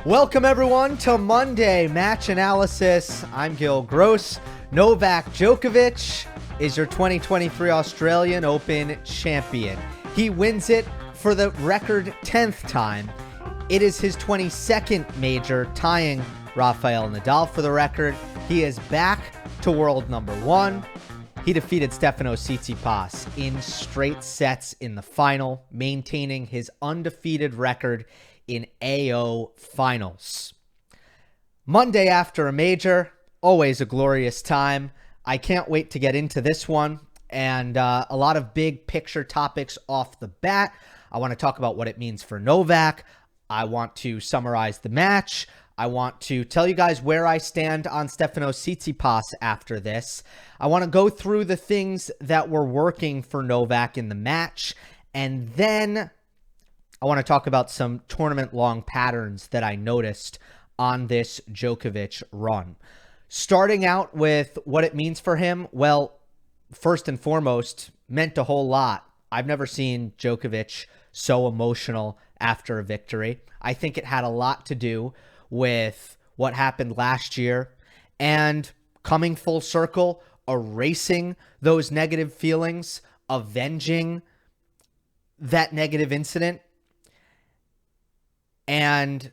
Welcome everyone to Monday Match Analysis. I'm Gill Gross. Novak Djokovic is your 2023 Australian Open champion. He wins it for the record 10th time. It is his 22nd major, tying Rafael Nadal for the record. He is back to world number one. He defeated Stefanos Tsitsipas in straight sets in the final, maintaining his undefeated record in AO finals. Monday after a major, always a glorious time. I can't wait to get into this one, and a lot of big picture topics off the bat. I want to talk about what it means for Novak. I want to summarize the match. I want to tell you guys where I stand on Stefanos Tsitsipas after this. I want to go through the things that were working for Novak in the match, and then I want to talk about some tournament-long patterns that I noticed on this Djokovic run. Starting out with what it means for him, well, first and foremost, meant a whole lot. I've never seen Djokovic so emotional after a victory. I think it had a lot to do with what happened last year and coming full circle, erasing those negative feelings, avenging that negative incident. And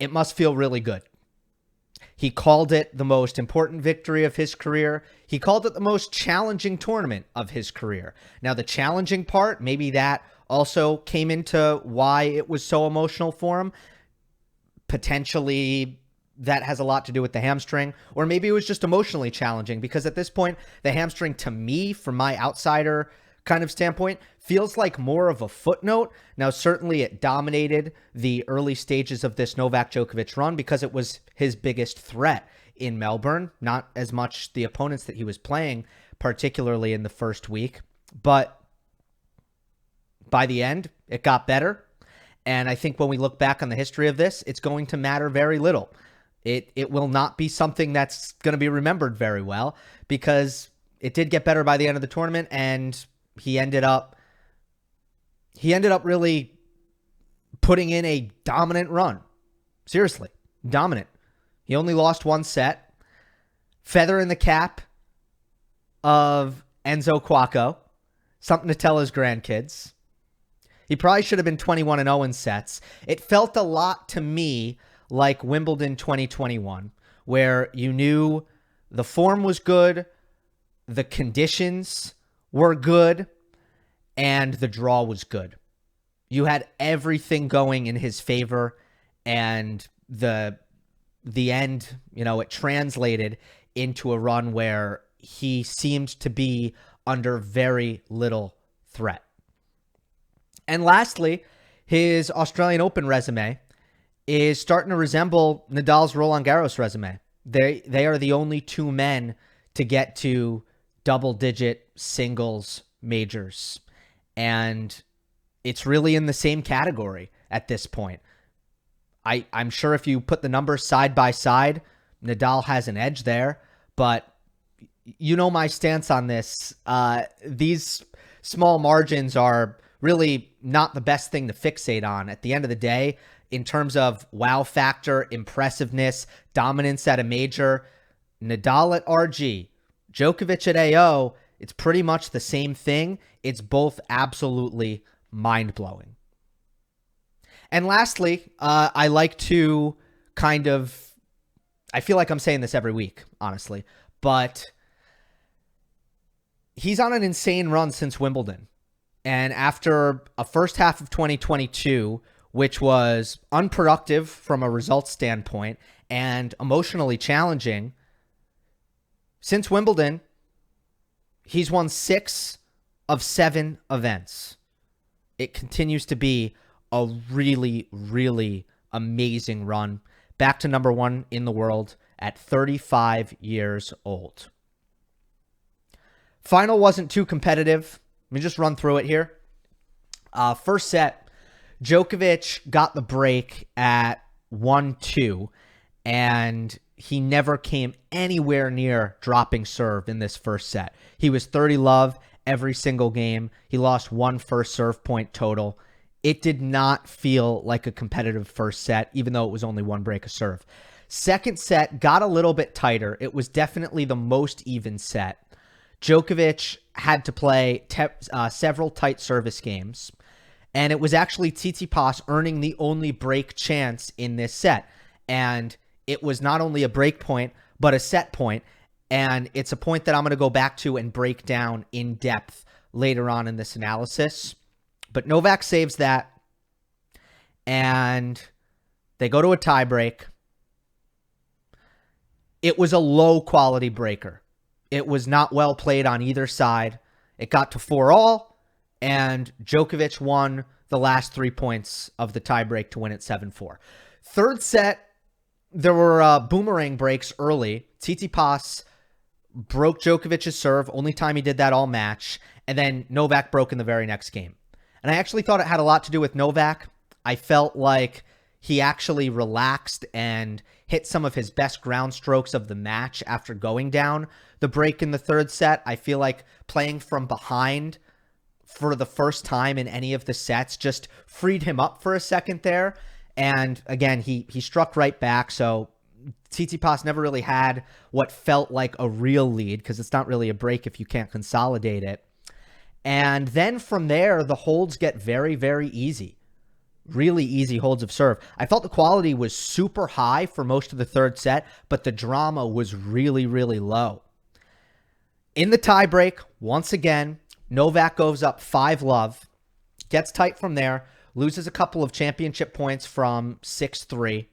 it must feel really good. He called it the most important victory of his career. He called it the most challenging tournament of his career. Now, the challenging part, maybe that also came into why it was so emotional for him. Potentially, that has a lot to do with the hamstring. Or maybe it was just emotionally challenging, because at this point, the hamstring, to me, from my outsider kind of standpoint, feels like more of a footnote. Now, certainly it dominated the early stages of this Novak Djokovic run because it was his biggest threat in Melbourne, not as much the opponents that he was playing, particularly in the first week. But by the end, it got better. And I think when we look back on the history of this, it's going to matter very little. It will not be something that's going to be remembered very well, because it did get better by the end of the tournament, and he ended up really putting in a dominant run. Seriously, dominant. He only lost one set. Feather in the cap of Enzo Cuoco. Something to tell his grandkids. He probably should have been 21-0 in sets. It felt a lot to me like Wimbledon 2021, where you knew the form was good, the conditions were good, and the draw was good. You had everything going in his favor, and the end, it translated into a run where he seemed to be under very little threat. And lastly, his Australian Open resume is starting to resemble Nadal's Roland Garros resume. They are the only two men to get to double-digit singles majors. And it's really in the same category at this point. I'm sure if you put the numbers side by side, Nadal has an edge there. But you know my stance on this. These small margins are really not the best thing to fixate on. At the end of the day, in terms of wow factor, impressiveness, dominance at a major, Nadal at RG, Djokovic at AO, it's pretty much the same thing. It's both absolutely mind-blowing. And lastly, I like to I feel like I'm saying this every week, honestly, but he's on an insane run since Wimbledon. And after a first half of 2022, which was unproductive from a results standpoint and emotionally challenging, since Wimbledon, he's won 6 of 7 events. It continues to be a really, really amazing run. Back to number one in the world at 35 years old. Final wasn't too competitive. Let me just run through it here. First set, Djokovic got the break at 1-2, and he never came anywhere near dropping serve in this first set. He was 30 love every single game. He lost one first serve point total. it did not feel like a competitive first set, even though it was only one break of serve. Second set got a little bit tighter. It was definitely the most even set. Djokovic had to play several tight service games, and it was actually Tsitsipas earning the only break chance in this set. And it was not only a break point, but a set point. And it's a point that I'm going to go back to and break down in depth later on in this analysis. But Novak saves that, and they go to a tiebreak. It was a low-quality breaker. It was not well played on either side. It got to 4-all, and Djokovic won the last 3 points of the tiebreak to win it 7-4. Third set, there were boomerang breaks early. Tsitsipas broke Djokovic's serve, only time he did that all match, and then Novak broke in the very next game. And I actually thought it had a lot to do with Novak. I felt like he actually relaxed and hit some of his best ground strokes of the match after going down the break in the third set. I feel like playing from behind for the first time in any of the sets just freed him up for a second there. And again, he struck right back. So Tsitsipas never really had what felt like a real lead, because it's not really a break if you can't consolidate it. And then from there, the holds get very, very easy. Really easy holds of serve. I felt the quality was super high for most of the third set, but the drama was really, really low. In the tiebreak, once again, Novak goes up 5-love, gets tight from there, loses a couple of championship points from 6-3,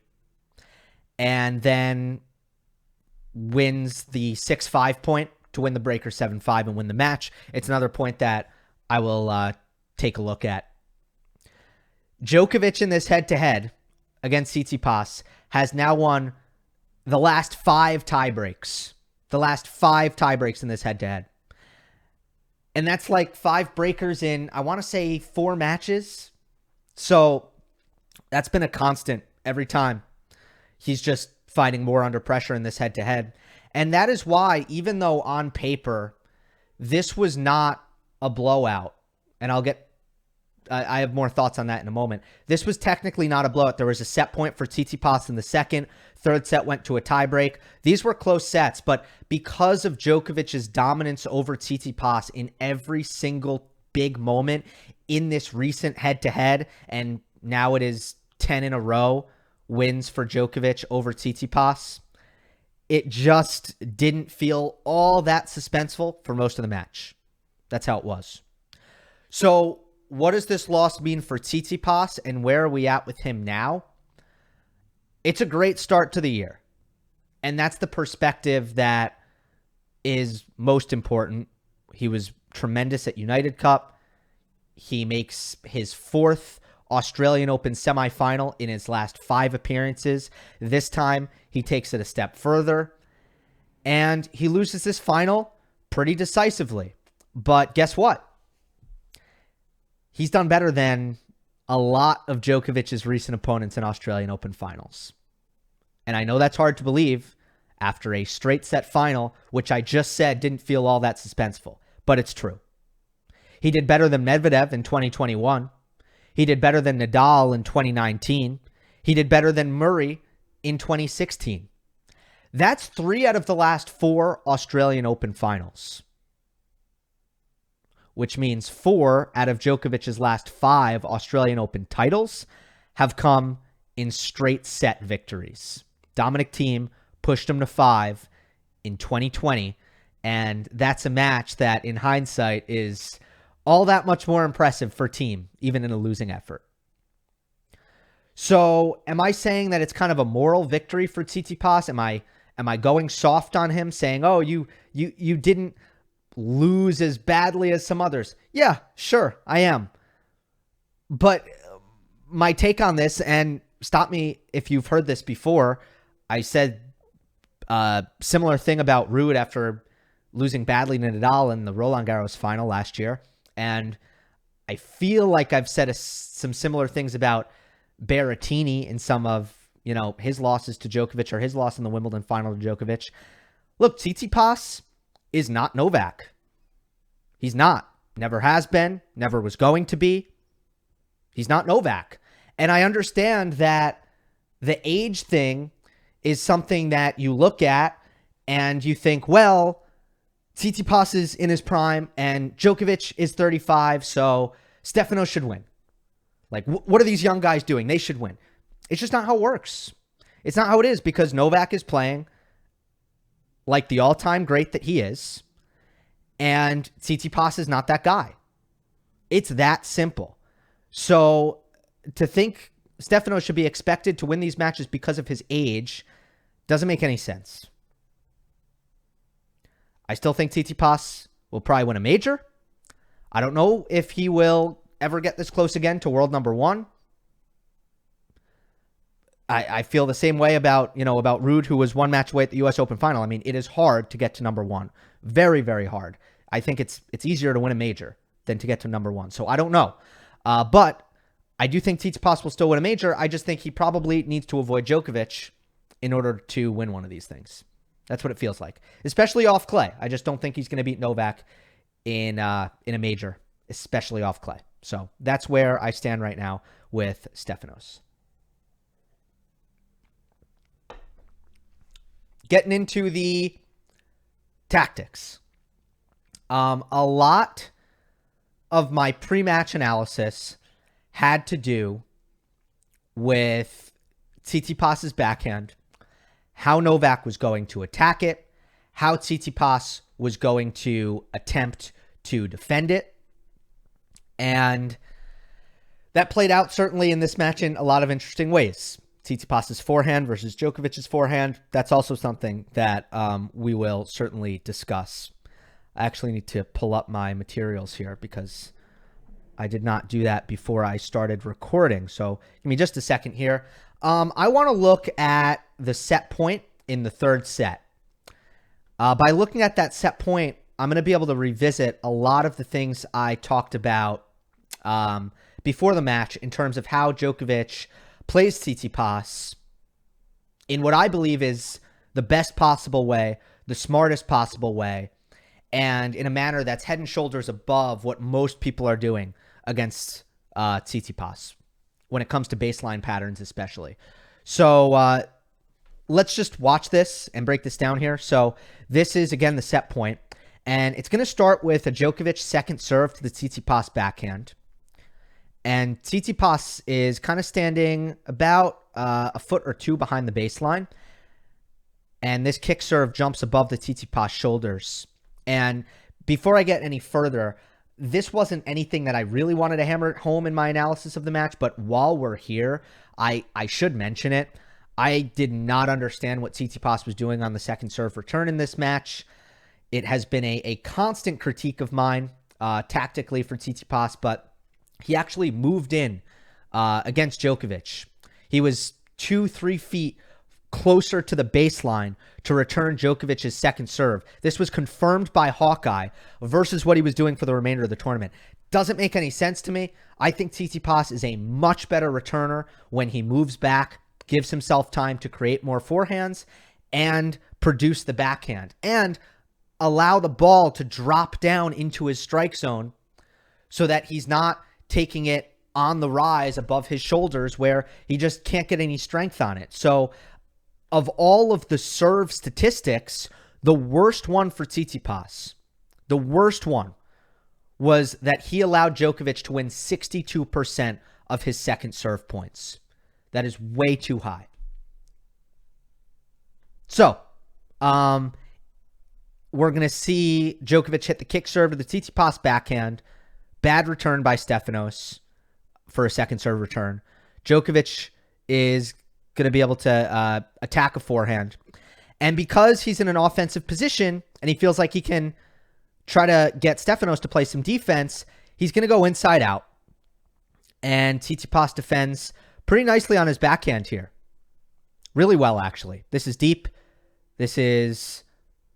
and then wins the 6-5 point to win the breaker 7-5 and win the match. It's another point that I will take a look at. Djokovic in this head-to-head against Tsitsipas has now won the last 5 tiebreaks. The last 5 tiebreaks in this head-to-head. And that's like 5 breakers in, I want to say, 4 matches. So that's been a constant every time. He's just fighting more under pressure in this head-to-head. And that is why, even though on paper, this was not a blowout, and I have more thoughts on that in a moment. This was technically not a blowout. There was a set point for Tsitsipas in the second. Third set went to a tiebreak. These were close sets, but because of Djokovic's dominance over Tsitsipas in every single big moment in this recent head-to-head, and now it is 10 in a row wins for Djokovic over Tsitsipas, it just didn't feel all that suspenseful for most of the match. That's how it was. So what does this loss mean for Tsitsipas, and where are we at with him now? It's a great start to the year. And that's the perspective that is most important. He was tremendous at United Cup. He makes his 4th Australian Open semifinal in his last 5 appearances. This time, he takes it a step further. And he loses this final pretty decisively. But guess what? He's done better than a lot of Djokovic's recent opponents in Australian Open finals. And I know that's hard to believe after a straight set final, which I just said didn't feel all that suspenseful, but it's true. He did better than Medvedev in 2021. He did better than Nadal in 2019. He did better than Murray in 2016. That's 3 out of the last 4 Australian Open finals, which means 4 out of Djokovic's last 5 Australian Open titles have come in straight set victories. Dominic Thiem pushed him to 5 in 2020, and that's a match that, in hindsight, is all that much more impressive for Thiem, even in a losing effort. So, am I saying that it's kind of a moral victory for Tsitsipas? Am I going soft on him, saying, "Oh, you didn't lose as badly as some others"? Yeah, sure, I am. But my take on this, and stop me if you've heard this before, I said a similar thing about Ruud after losing badly to Nadal in the Roland Garros final last year. And I feel like I've said some similar things about Berrettini in some of, his losses to Djokovic, or his loss in the Wimbledon final to Djokovic. Look, Tsitsipas is not Novak. He's not. Never has been. Never was going to be. He's not Novak. And I understand that the age thing is something that you look at and you think, well, Tsitsipas is in his prime and Djokovic is 35, so Stefanos should win. Like, what are these young guys doing? They should win. It's just not how it works. It's not how it is, because Novak is playing like the all-time great that he is, and Tsitsipas is not that guy. It's that simple. So to think Stefanos should be expected to win these matches because of his age doesn't make any sense. I still think Tsitsipas will probably win a major. I don't know if he will ever get this close again to world number one. I feel the same way about Ruud, who was one match away at the U.S. Open final. I mean, it is hard to get to number one. Very, very hard. I think it's easier to win a major than to get to number one. So I don't know. But I do think Tsitsipas will still win a major. I just think he probably needs to avoid Djokovic in order to win one of these things. That's what it feels like, especially off clay. I just don't think he's going to beat Novak in a major, especially off clay. So that's where I stand right now with Stefanos. Getting into the tactics. A lot of my pre-match analysis had to do with Tsitsipas's backhand, how Novak was going to attack it, how Tsitsipas was going to attempt to defend it. And that played out certainly in this match in a lot of interesting ways. Tsitsipas's forehand versus Djokovic's forehand, that's also something that we will certainly discuss. I actually need to pull up my materials here because I did not do that before I started recording. So give me just a second here. I want to look at the set point in the third set. By looking at that set point, I'm going to be able to revisit a lot of the things I talked about before the match in terms of how Djokovic plays Tsitsipas in what I believe is the best possible way, the smartest possible way, and in a manner that's head and shoulders above what most people are doing against Tsitsipas when it comes to baseline patterns especially. So let's just watch this and break this down here. So this is, again, the set point, and it's going to start with a Djokovic second serve to the Tsitsipas backhand. And Tsitsipas is kind of standing about a foot or two behind the baseline. And this kick serve jumps above the Tsitsipas shoulders. And before I get any further, this wasn't anything that I really wanted to hammer home in my analysis of the match. But while we're here, I should mention it. I did not understand what Tsitsipas was doing on the second serve return in this match. It has been a constant critique of mine tactically for Tsitsipas, but he actually moved in against Djokovic. He was 2-3 feet closer to the baseline to return Djokovic's second serve. This was confirmed by Hawkeye versus what he was doing for the remainder of the tournament. Doesn't make any sense to me. I think Tsitsipas is a much better returner when he moves back, gives himself time to create more forehands and produce the backhand and allow the ball to drop down into his strike zone so that he's not taking it on the rise above his shoulders where he just can't get any strength on it. So of all of the serve statistics, the worst one for Tsitsipas, the worst one was that he allowed Djokovic to win 62% of his second serve points. That is way too high. So, we're going to see Djokovic hit the kick serve to the Tsitsipas backhand. Bad return by Stefanos for a second serve return. Djokovic is going to be able to attack a forehand. And because he's in an offensive position and he feels like he can try to get Stefanos to play some defense, he's going to go inside out. And Tsitsipas defends pretty nicely on his backhand here. Really well, actually. This is deep. This is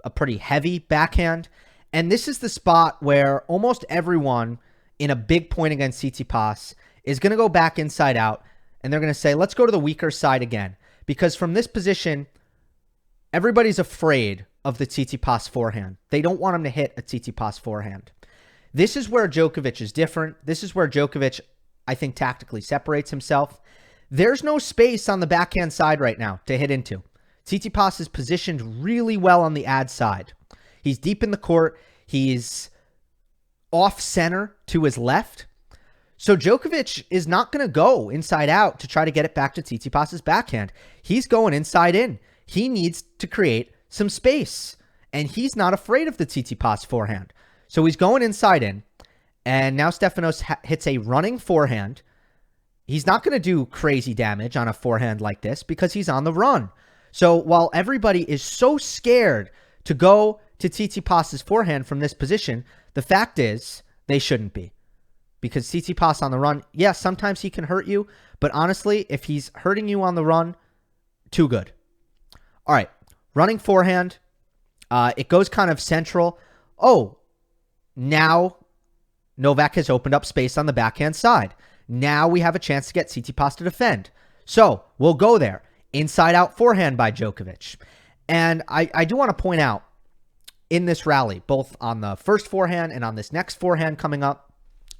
a pretty heavy backhand. And this is the spot where almost everyone in a big point against Tsitsipas is going to go back inside out, and they're going to say, let's go to the weaker side again. Because from this position, everybody's afraid of the Tsitsipas forehand. They don't want him to hit a Tsitsipas forehand. This is where Djokovic is different. This is where Djokovic I think, tactically separates himself. There's no space on the backhand side right now to hit into. Tsitsipas is positioned really well on the ad side. He's deep in the court. He's off center to his left. So Djokovic is not going to go inside out to try to get it back to Tsitsipas's backhand. He's going inside in. He needs to create some space, and he's not afraid of the Tsitsipas forehand. So he's going inside in, and now Stefanos hits a running forehand. He's not going to do crazy damage on a forehand like this because he's on the run. So while everybody is so scared to go to Tsitsipas's forehand from this position, the fact is they shouldn't be. Because Tsitsipas on the run, yes, sometimes he can hurt you, but honestly, if he's hurting you on the run, too good. All right, running forehand. It goes kind of central. Oh, now Novak has opened up space on the backhand side. Now we have a chance to get Tsitsipas to defend. So we'll go there. Inside out forehand by Djokovic. And I do want to point out in this rally, both on the first forehand and on this next forehand coming up,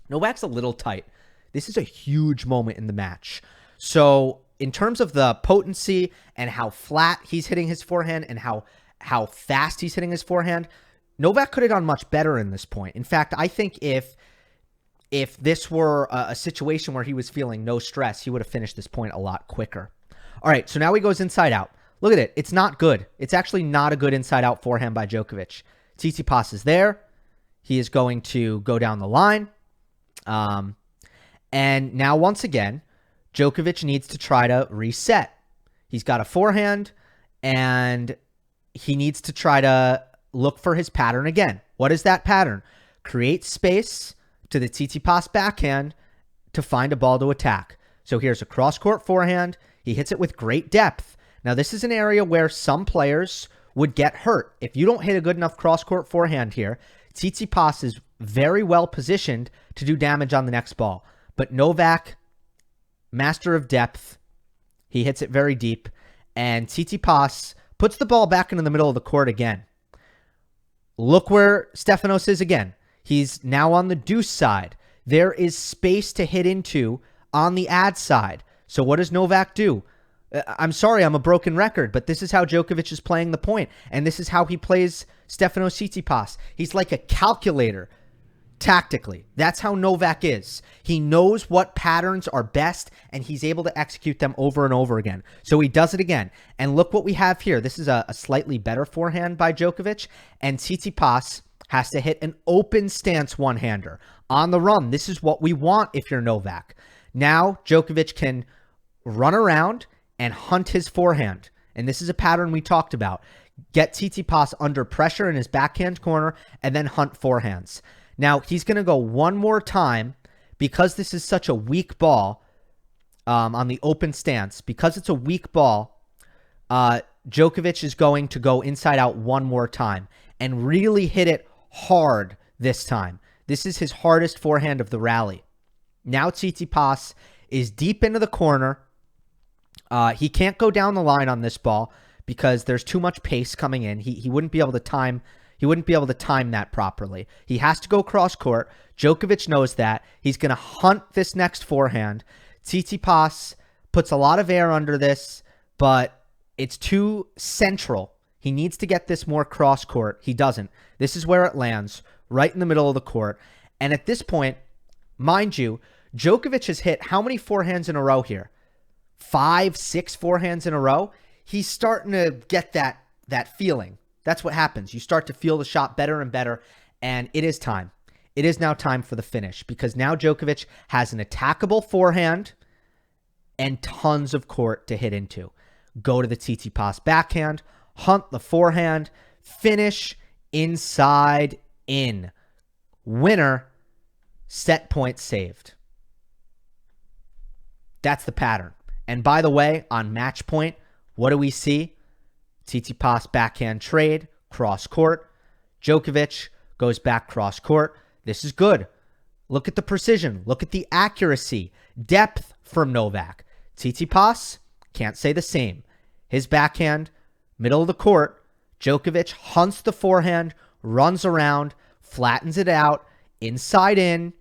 Novak's a little tight. This is a huge moment in the match. So in terms of the potency and how flat he's hitting his forehand and how fast he's hitting his forehand, Novak could have done much better in this point. In fact, I think if this were a situation where he was feeling no stress, he would have finished this point a lot quicker. All right, so now he goes inside out. Look at it. It's not good. It's actually not a good inside out forehand by Djokovic. Tsitsipas is there. He is going to go down the line. And now once again, Djokovic needs to try to reset. He's got a forehand and he needs to try to look for his pattern again. What is that pattern? Create space to the Tsitsipas backhand to find a ball to attack. So here's a cross-court forehand. He hits it with great depth. Now, this is an area where some players would get hurt. If you don't hit a good enough cross-court forehand here, Tsitsipas is very well positioned to do damage on the next ball. But Novak, master of depth, he hits it very deep, and Tsitsipas puts the ball back into the middle of the court again. Look where Stefanos is again. He's now on the deuce side. There is space to hit into on the ad side. So what does Novak do? I'm sorry, I'm a broken record, but this is how Djokovic is playing the point, and this is how he plays Stefanos Tsitsipas. He's like a calculator tactically. That's how Novak is. He knows what patterns are best, and he's able to execute them over and over again. So he does it again. And look what we have here. This is a slightly better forehand by Djokovic, and Tsitsipas has to hit an open stance one-hander. On the run, this is what we want if you're Novak. Now, Djokovic can run around and hunt his forehand. And this is a pattern we talked about. Get Tsitsipas under pressure in his backhand corner and then hunt forehands. Now, he's going to go one more time because this is such a weak ball on the open stance. Because it's a weak ball, Djokovic is going to go inside out one more time and really hit it hard this time. This is his hardest forehand of the rally. Now Tsitsipas is deep into the corner. He can't go down the line on this ball because there's too much pace coming in. He wouldn't be able to time. He wouldn't be able to time that properly. He has to go cross court. Djokovic knows that. He's going to hunt this next forehand. Tsitsipas puts a lot of air under this, but it's too central. He needs to get this more cross court. He doesn't. This is where it lands, right in the middle of the court. And at this point, mind you, Djokovic has hit how many forehands in a row here? 5, 6 forehands in a row. He's starting to get that feeling. That's what happens. You start to feel the shot better and better, and it is time. It is now time for the finish because now Djokovic has an attackable forehand and tons of court to hit into. Go to the Tsitsipas backhand, hunt the forehand, finish inside in. Winner, set point saved. That's the pattern. And by the way, on match point, what do we see? Tsitsipas backhand trade, cross court. Djokovic goes back cross court. This is good. Look at the precision. Look at the accuracy. Depth from Novak. Tsitsipas, can't say the same. His backhand, middle of the court. Djokovic hunts the forehand, runs around, flattens it out, inside in.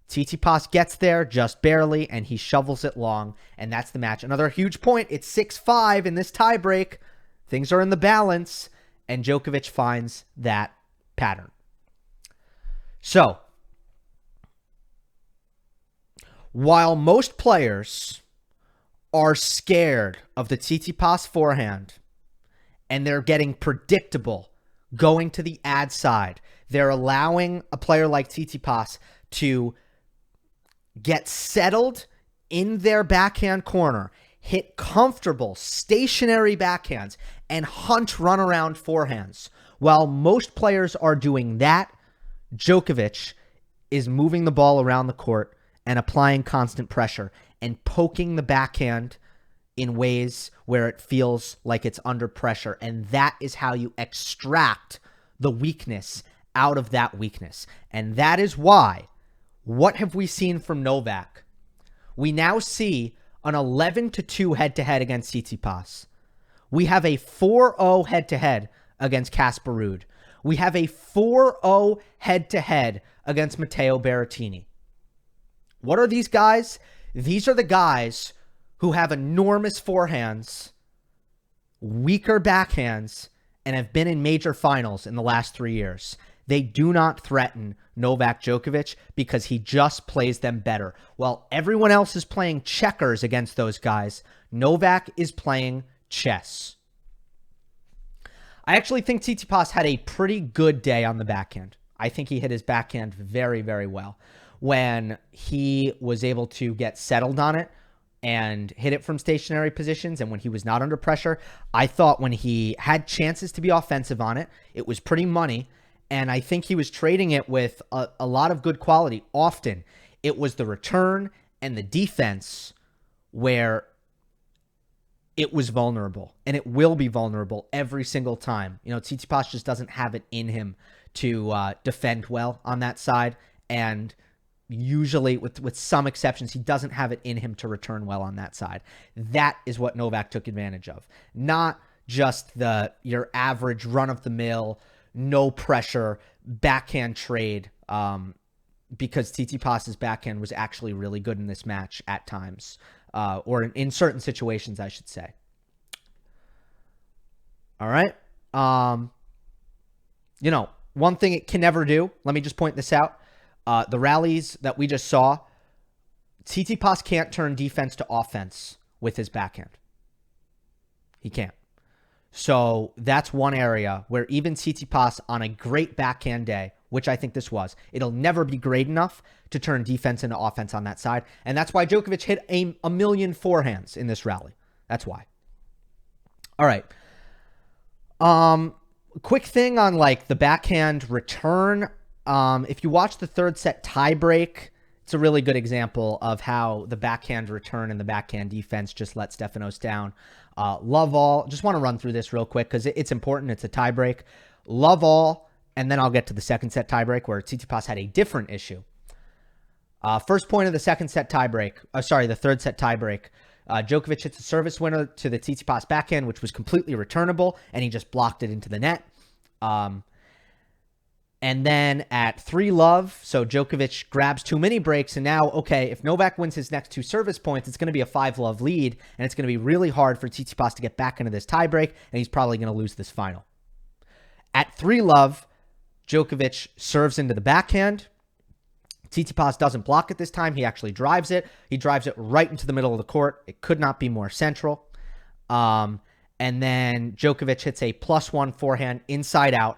Tsitsipas gets there just barely, and he shovels it long, and that's the match. Another huge point. It's 6-5 in this tiebreak. Things are in the balance, and Djokovic finds that pattern. So, while most players are scared of the Tsitsipas forehand, and they're getting predictable going to the ad side, they're allowing a player like Tsitsipas to get settled in their backhand corner, hit comfortable, stationary backhands, and hunt runaround forehands. While most players are doing that, Djokovic is moving the ball around the court and applying constant pressure and poking the backhand in ways where it feels like it's under pressure. And that is how you extract the weakness out of that weakness. And that is why, what have we seen from Novak? We now see an 11-2 head-to-head against Tsitsipas. We have a 4-0 head-to-head against Casper Ruud. We have a 4-0 head-to-head against Matteo Berrettini. What are these guys? These are the guys who have enormous forehands, weaker backhands, and have been in major finals in the last 3 years. They do not threaten Novak Djokovic because he just plays them better. While everyone else is playing checkers against those guys, Novak is playing chess. I actually think Tsitsipas had a pretty good day on the backhand. I think he hit his backhand very, very well when he was able to get settled on it and hit it from stationary positions, and when he was not under pressure. I thought when he had chances to be offensive on it, it was pretty money, and I think he was trading it with a lot of good quality. Often, it was the return and the defense where it was vulnerable, and it will be vulnerable every single time. You know, Tsitsipas just doesn't have it in him to defend well on that side, and usually, with some exceptions, he doesn't have it in him to return well on that side. That is what Novak took advantage of. Not just your average run-of-the-mill, no pressure backhand trade, because Tsitsipas's backhand was actually really good in this match at times, or in certain situations, I should say. All right. One thing it can never do, let me just point this out. The rallies that we just saw, Tsitsipas can't turn defense to offense with his backhand. He can't. So that's one area where even Tsitsipas on a great backhand day, which I think this was, it'll never be great enough to turn defense into offense on that side. And that's why Djokovic hit a million forehands in this rally. That's why. All right. Quick thing on like the backhand return. If you watch the third set tiebreak, it's a really good example of how the backhand return and the backhand defense just let Stefanos down. Love all. Just want to run through this real quick because it's important. It's a tiebreak. Love all, and then I'll get to the second set tiebreak where Tsitsipas had a different issue. First point of the second set tiebreak. The third set tiebreak. Djokovic hits a service winner to the Tsitsipas backhand, which was completely returnable, and he just blocked it into the net. And then at 3-love, so Djokovic grabs too many breaks, and now, okay, if Novak wins his next two service points, it's going to be a 5-love lead, and it's going to be really hard for Tsitsipas to get back into this tiebreak, and he's probably going to lose this final. At 3-love, Djokovic serves into the backhand. Tsitsipas doesn't block it this time. He actually drives it. He drives it right into the middle of the court. It could not be more central. And then Djokovic hits a +1 forehand inside out.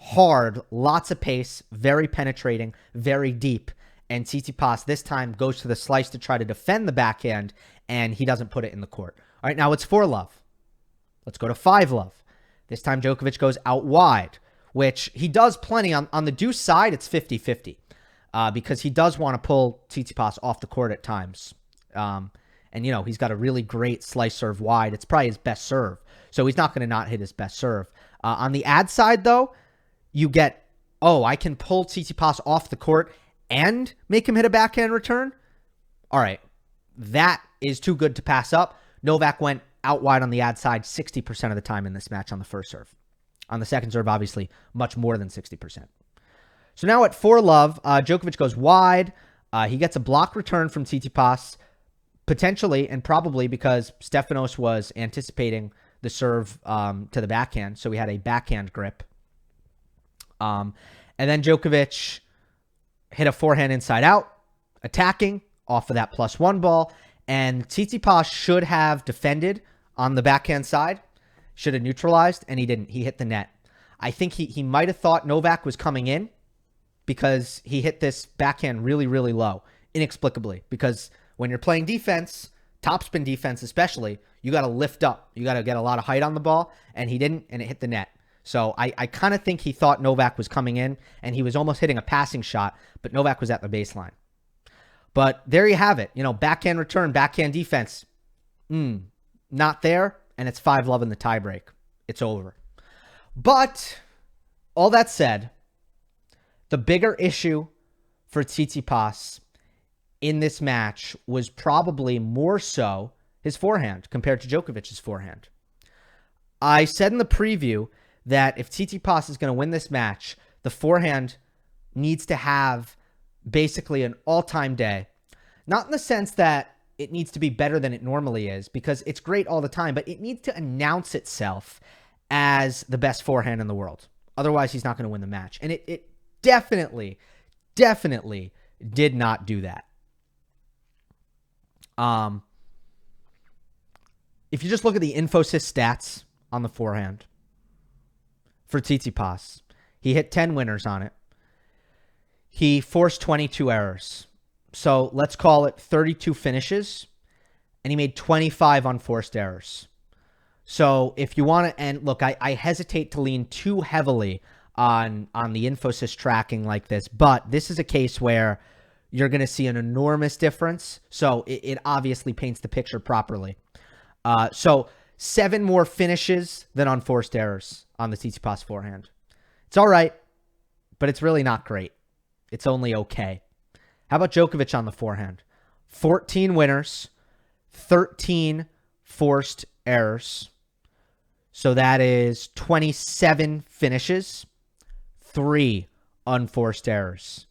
Hard, lots of pace, very penetrating, very deep. And Tsitsipas this time goes to the slice to try to defend the backhand, and he doesn't put it in the court. All right, now it's 4-love. Let's go to 5-love. This time Djokovic goes out wide, which he does plenty. On the deuce side, it's 50-50 because he does want to pull Tsitsipas off the court at times. And, he's got a really great slice serve wide. It's probably his best serve, so he's not going to not hit his best serve. On the ad side, though, you get, I can pull Tsitsipas off the court and make him hit a backhand return? All right, that is too good to pass up. Novak went out wide on the ad side 60% of the time in this match on the first serve. On the second serve, obviously, much more than 60%. So now at 4-love, Djokovic goes wide. He gets a block return from Tsitsipas, potentially and probably because Stefanos was anticipating the serve to the backhand, so he had a backhand grip. And then Djokovic hit a forehand inside out, attacking off of that +1 ball, and Tsitsipas should have defended on the backhand side, should have neutralized, and he didn't. He hit the net. I think he might have thought Novak was coming in because he hit this backhand really, really low, inexplicably, because when you're playing defense, topspin defense especially, you got to lift up. You got to get a lot of height on the ball, and he didn't, and it hit the net. So I kind of think he thought Novak was coming in, and he was almost hitting a passing shot, but Novak was at the baseline. But there you have it. Backhand return, backhand defense. Not there, and it's 5-love in the tiebreak. It's over. But all that said, the bigger issue for Tsitsipas in this match was probably more so his forehand compared to Djokovic's forehand. I said in the preview that if Tsitsipas is going to win this match, the forehand needs to have basically an all-time day. Not in the sense that it needs to be better than it normally is, because it's great all the time, but it needs to announce itself as the best forehand in the world. Otherwise, he's not going to win the match. And it definitely did not do that. If you just look at the Infosys stats on the forehand for Tsitsipas, he hit 10 winners on it. He forced 22 errors. So let's call it 32 finishes, and he made 25 unforced errors. So if you want to, and look, I hesitate to lean too heavily on the Infosys tracking like this, but this is a case where you're going to see an enormous difference. So it obviously paints the picture properly. So 7 more finishes than unforced errors on the Tsitsipas forehand. It's all right, but it's really not great. It's only okay. How about Djokovic on the forehand? 14 winners, 13 forced errors. So that is 27 finishes, 3 unforced errors.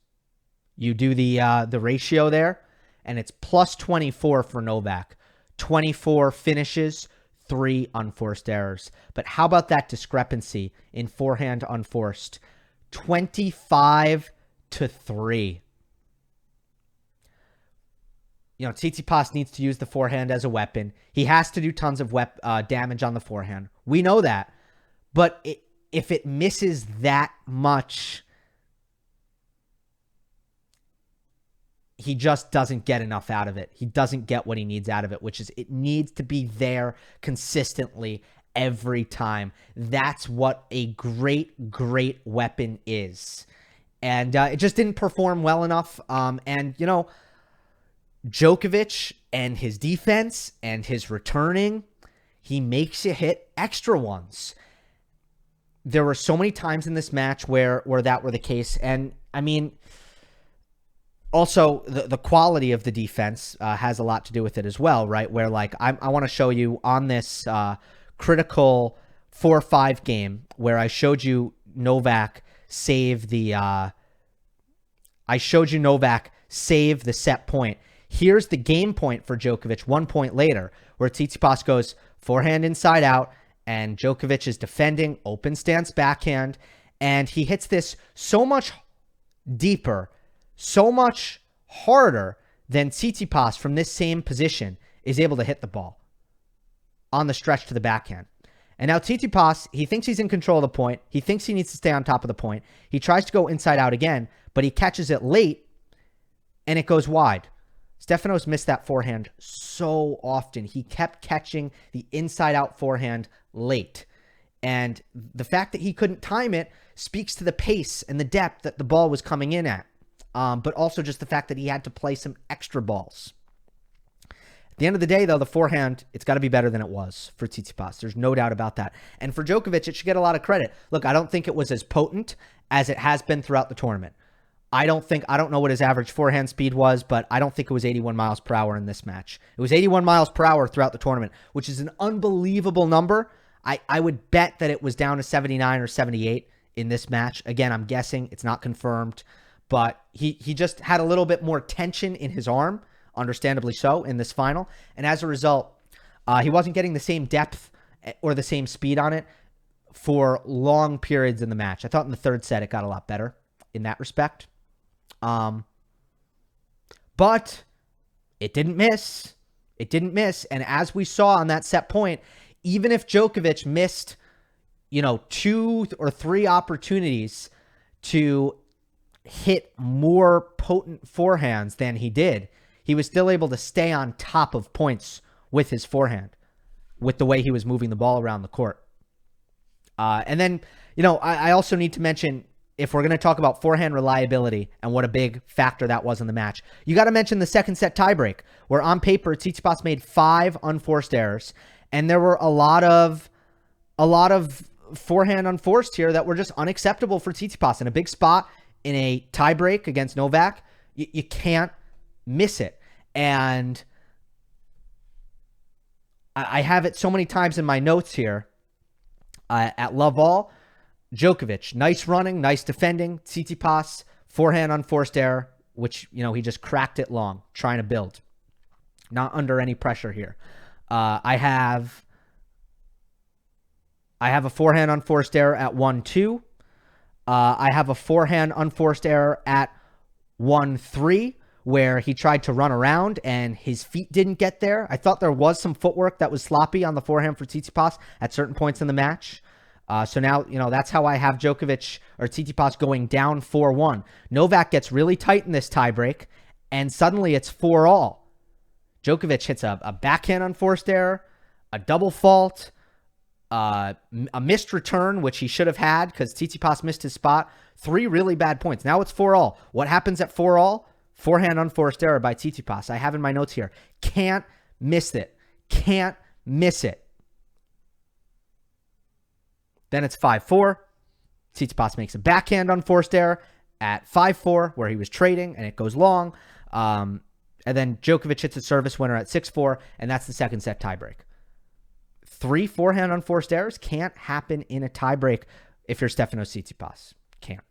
You do the ratio there, and it's plus 24 for Novak. 24 finishes, 3 unforced errors. But how about that discrepancy in forehand unforced? 25-3. Tsitsipas needs to use the forehand as a weapon. He has to do tons of damage on the forehand. We know that. But if it misses that much, he just doesn't get enough out of it. He doesn't get what he needs out of it, which is it needs to be there consistently every time. That's what a great, great weapon is. And it just didn't perform well enough. Djokovic and his defense and his returning, he makes you hit extra ones. There were so many times in this match where that were the case. And, also, the quality of the defense has a lot to do with it as well, right? Where, I want to show you on this critical 4-5 game where I showed you Novak save the set point. Here's the game point for Djokovic 1 point later, where Tsitsipas goes forehand inside out, and Djokovic is defending open stance backhand, and he hits this so much deeper, so much harder than Tsitsipas from this same position is able to hit the ball on the stretch to the backhand. And now Tsitsipas, he thinks he's in control of the point. He thinks he needs to stay on top of the point. He tries to go inside out again, but he catches it late, and it goes wide. Stefanos missed that forehand so often. He kept catching the inside-out forehand late. And the fact that he couldn't time it speaks to the pace and the depth that the ball was coming in at. But also just the fact that he had to play some extra balls. At the end of the day, though, the forehand, it's got to be better than it was for Tsitsipas. There's no doubt about that. And for Djokovic, it should get a lot of credit. Look, I don't think it was as potent as it has been throughout the tournament. I don't know what his average forehand speed was, but I don't think it was 81 miles per hour in this match. It was 81 miles per hour throughout the tournament, which is an unbelievable number. I would bet that it was down to 79 or 78 in this match. Again, I'm guessing. It's not confirmed. but he just had a little bit more tension in his arm, understandably so, in this final. And as a result, he wasn't getting the same depth or the same speed on it for long periods in the match. I thought in the third set it got a lot better in that respect. But it didn't miss. It didn't miss. And as we saw on that set point, even if Djokovic missed, 2 or 3 opportunities to hit more potent forehands than he did, he was still able to stay on top of points with his forehand, with the way he was moving the ball around the court. And then, I also need to mention, if we're going to talk about forehand reliability and what a big factor that was in the match, you got to mention the second set tiebreak, where on paper, Tsitsipas made 5 unforced errors, and there were a lot of forehand unforced here that were just unacceptable for Tsitsipas. In a big spot in a tiebreak against Novak, you can't miss it. And I have it so many times in my notes here. At love all, Djokovic, nice running, nice defending. Tsitsipas, forehand unforced error, which, he just cracked it long, trying to build. Not under any pressure here. I have a forehand unforced error at 1-2. I have a forehand unforced error at 1-3, where he tried to run around and his feet didn't get there. I thought there was some footwork that was sloppy on the forehand for Tsitsipas at certain points in the match. So now, that's how I have Djokovic or Tsitsipas going down 4-1. Novak gets really tight in this tiebreak, and suddenly it's 4-all. Djokovic hits a backhand unforced error, a double fault, a missed return, which he should have had because Tsitsipas missed his spot. 3 really bad points. Now it's 4-all. What happens at 4-all? Forehand unforced error by Tsitsipas. I have in my notes here. Can't miss it. Can't miss it. Then it's 5-4. Tsitsipas makes a backhand unforced error at 5-4, where he was trading, and it goes long. And then Djokovic hits a service winner at 6-4, and that's the second set tiebreak. 3 forehand unforced errors can't happen in a tiebreak if you're Stefanos Tsitsipas. Can't.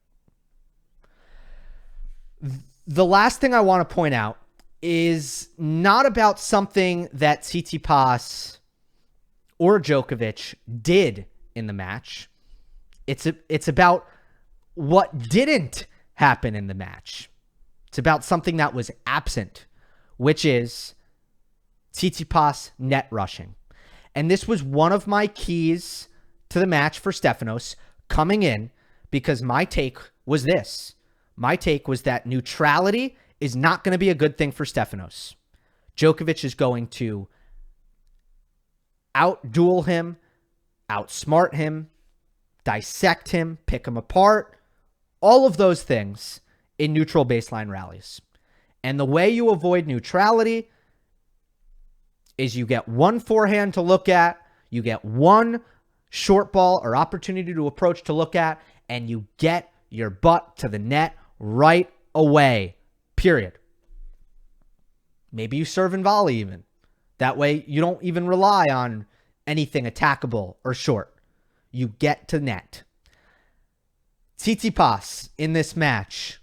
The last thing I want to point out is not about something that Tsitsipas or Djokovic did in the match. It's about what didn't happen in the match. It's about something that was absent, which is Tsitsipas net rushing. And this was one of my keys to the match for Stefanos coming in, because my take was this. My take was that neutrality is not going to be a good thing for Stefanos. Djokovic is going to out-duel him, outsmart him, dissect him, pick him apart, all of those things in neutral baseline rallies. And the way you avoid neutrality is you get one forehand to look at, you get one short ball or opportunity to approach to look at, and you get your butt to the net right away, period. Maybe you serve and volley even. That way you don't even rely on anything attackable or short. You get to net. Tsitsipas in this match,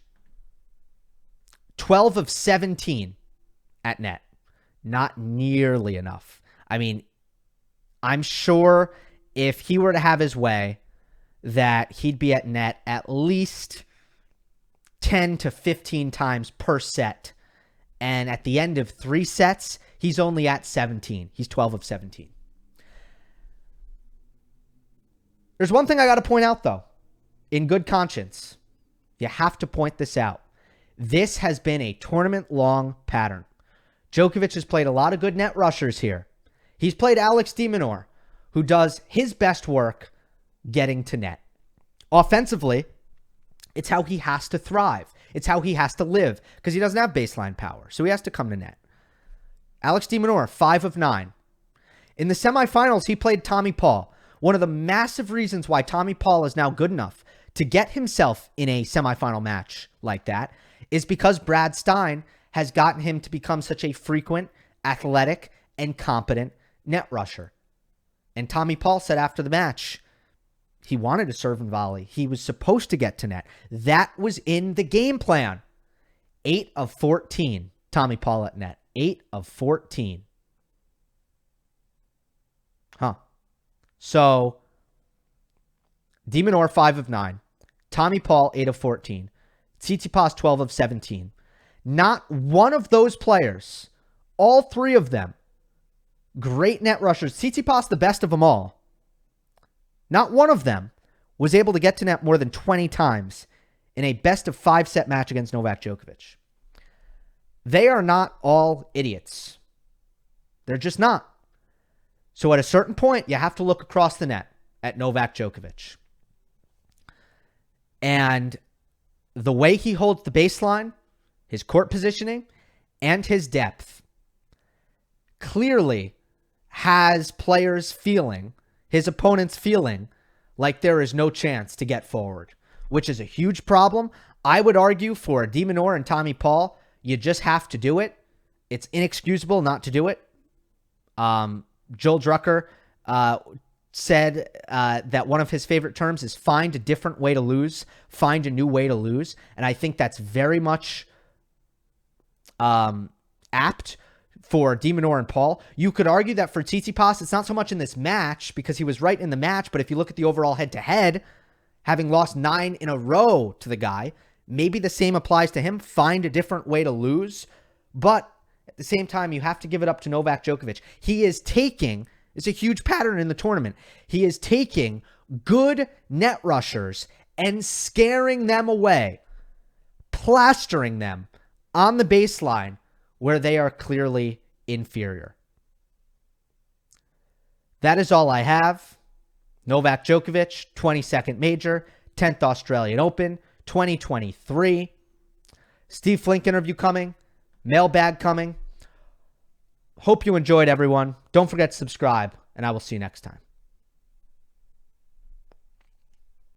12 of 17 at net. Not nearly enough. I mean, I'm sure if he were to have his way, that he'd be at net at least 10 to 15 times per set. And at the end of 3 sets, he's only at 17. He's 12 of 17. There's one thing I got to point out, though. In good conscience, you have to point this out. This has been a tournament-long pattern. Djokovic has played a lot of good net rushers here. He's played Alex de Minaur, who does his best work getting to net. Offensively, it's how he has to thrive. It's how he has to live, because he doesn't have baseline power, so he has to come to net. Alex de Minaur, 5 of 9. In the semifinals, he played Tommy Paul. One of the massive reasons why Tommy Paul is now good enough to get himself in a semifinal match like that is because Brad Stein has gotten him to become such a frequent, athletic, and competent net rusher. And Tommy Paul said after the match, He wanted to serve and volley. He was supposed to get to net. That was in the game plan. 8 of 14, Tommy Paul at net. 8 of 14. So, de Minaur, 5 of 9. Tommy Paul, 8 of 14. Tsitsipas, 12 of 17. Not one of those players, all three of them, great net rushers. Tsitsipas, the best of them all. Not one of them was able to get to net more than 20 times in a best of 5 set match against Novak Djokovic. They are not all idiots. They're just not. So at a certain point, you have to look across the net at Novak Djokovic. And the way he holds the baseline, his court positioning, and his depth clearly has players feeling, his opponents feeling, like there is no chance to get forward, which is a huge problem. I would argue for de Minaur and Tommy Paul, you just have to do it. It's inexcusable not to do it. Joel Drucker said that one of his favorite terms is find a different way to lose, find a new way to lose. And I think that's very much apt for de Minaur and Paul. You could argue that for Tsitsipas, it's not so much in this match because he was right in the match, but if you look at the overall head-to-head, having lost 9 in a row to the guy, maybe the same applies to him. Find a different way to lose. But at the same time, you have to give it up to Novak Djokovic. He is taking, it's a huge pattern in the tournament, he is taking good net rushers and scaring them away, plastering them on the baseline where they are clearly inferior. That is all I have. Novak Djokovic, 22nd major, 10th Australian Open, 2023. Steve Flink interview coming. Mailbag coming. Hope you enjoyed, everyone. Don't forget to subscribe, and I will see you next time.